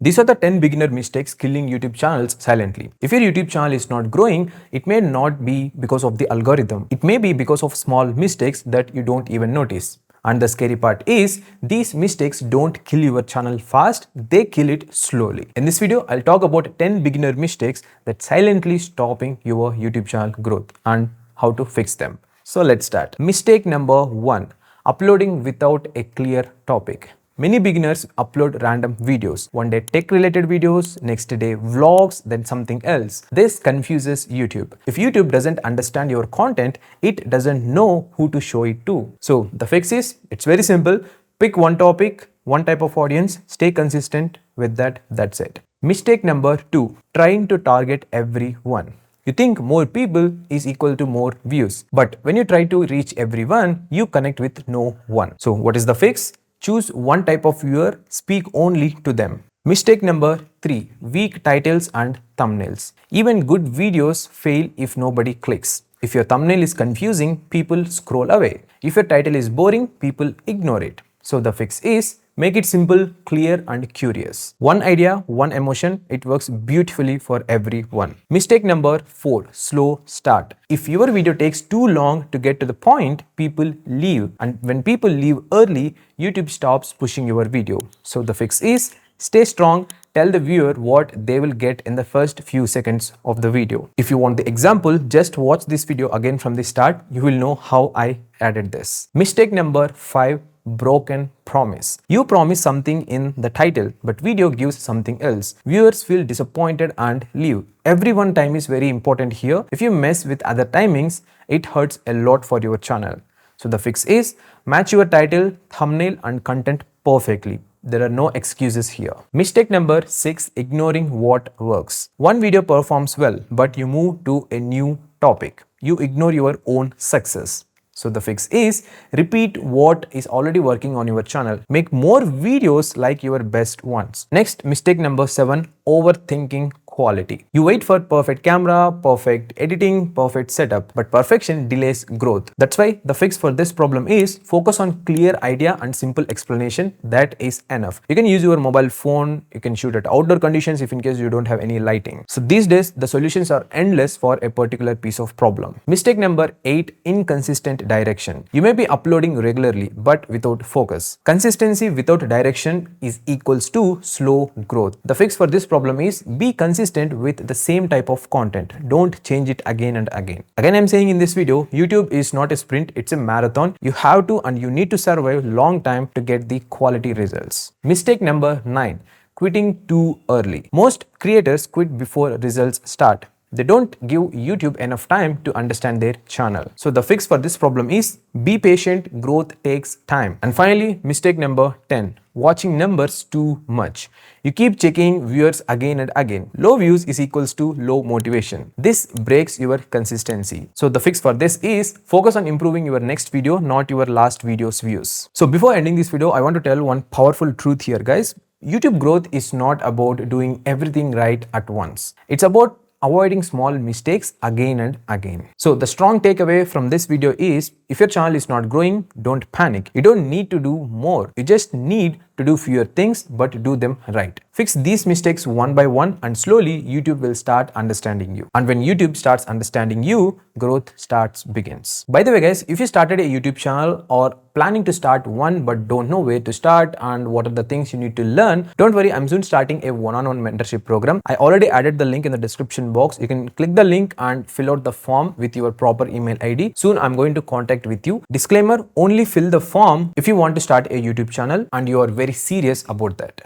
These are the 10 beginner mistakes killing YouTube channels silently. If your YouTube channel is not growing, it may not be because of the algorithm. It may be because of small mistakes that you don't even notice. And the scary part is, these mistakes don't kill your channel fast, they kill it slowly. In this video, I'll talk about 10 beginner mistakes that silently stopping your YouTube channel growth and how to fix them. So let's start. Mistake number 1. Uploading without a clear topic. Many beginners upload random videos. One day tech related videos, next day vlogs, then something else. This confuses YouTube. If YouTube doesn't understand your content, it doesn't know who to show it to. So the fix is, it's very simple. Pick one topic, one type of audience, stay consistent with that, that's it. Mistake number 2, trying to target everyone. You think more people is equal to more views. But when you try to reach everyone, you connect with no one. So what is the fix? Choose one type of viewer, speak only to them. Mistake number 3, weak titles and thumbnails. Even good videos fail if nobody clicks. If your thumbnail is confusing, people scroll away. If your title is boring, people ignore it. So the fix is, make it simple, clear and curious. One idea, one emotion, it works beautifully for everyone. Mistake number 4, slow start. If your video takes too long to get to the point, people leave. And when people leave early, YouTube stops pushing your video. So the fix is, stay strong, tell the viewer what they will get in the first few seconds of the video. If you want the example, just watch this video again from the start. You will know how I added this. Mistake number 5, broken promise. You promise something in the title, but video gives something else. Viewers feel disappointed and leave. Everyone time is very important here. If you mess with other timings, it hurts a lot for your channel. So the fix is, match your title, thumbnail and content perfectly. There are no excuses here. Mistake number 6, ignoring what works. One video performs well, but you move to a new topic. You ignore your own success. So the fix is, repeat what is already working on your channel. Make more videos like your best ones. Next, mistake number 7, overthinking quality. You wait for perfect camera, perfect editing, perfect setup, but perfection delays growth. That's why the fix for this problem is, focus on clear idea and simple explanation. That is enough. You can use your mobile phone, you can shoot at outdoor conditions if in case you don't have any lighting. So these days, the solutions are endless for a particular piece of problem. Mistake number 8, inconsistent direction. You may be uploading regularly, but without focus. Consistency without direction is equals to slow growth. The fix for this problem is, be consistent with the same type of content. Don't change it again and again. Again, I'm saying in this video, YouTube is not a sprint, it's a marathon. You have to and you need to survive long time to get the quality results. Mistake number 9, quitting too early. Most creators quit before results start. They don't give YouTube enough time to understand their channel. So the fix for this problem is, be patient, growth takes time. And finally, mistake number 10, watching numbers too much. You keep checking viewers again and again. Low views is equals to low motivation. This breaks your consistency. So the fix for this is, focus on improving your next video, not your last video's views. So before ending this video, I want to tell one powerful truth here, guys. YouTube growth is not about doing everything right at once. It's about avoiding small mistakes again and again. So the strong takeaway from this video is, if your channel is not growing, don't panic. You don't need to do more. You just need to do fewer things, but do them right. Fix these mistakes one by one and slowly YouTube will start understanding you. And when YouTube starts understanding you, growth begins. By the way guys, if you started a YouTube channel or planning to start one but don't know where to start and what are the things you need to learn, don't worry, I'm soon starting a one-on-one mentorship program. I already added the link in the description box. You can click the link and fill out the form with your proper email ID. Soon I'm going to contact with you. Disclaimer, only fill the form if you want to start a YouTube channel and you are very serious about that.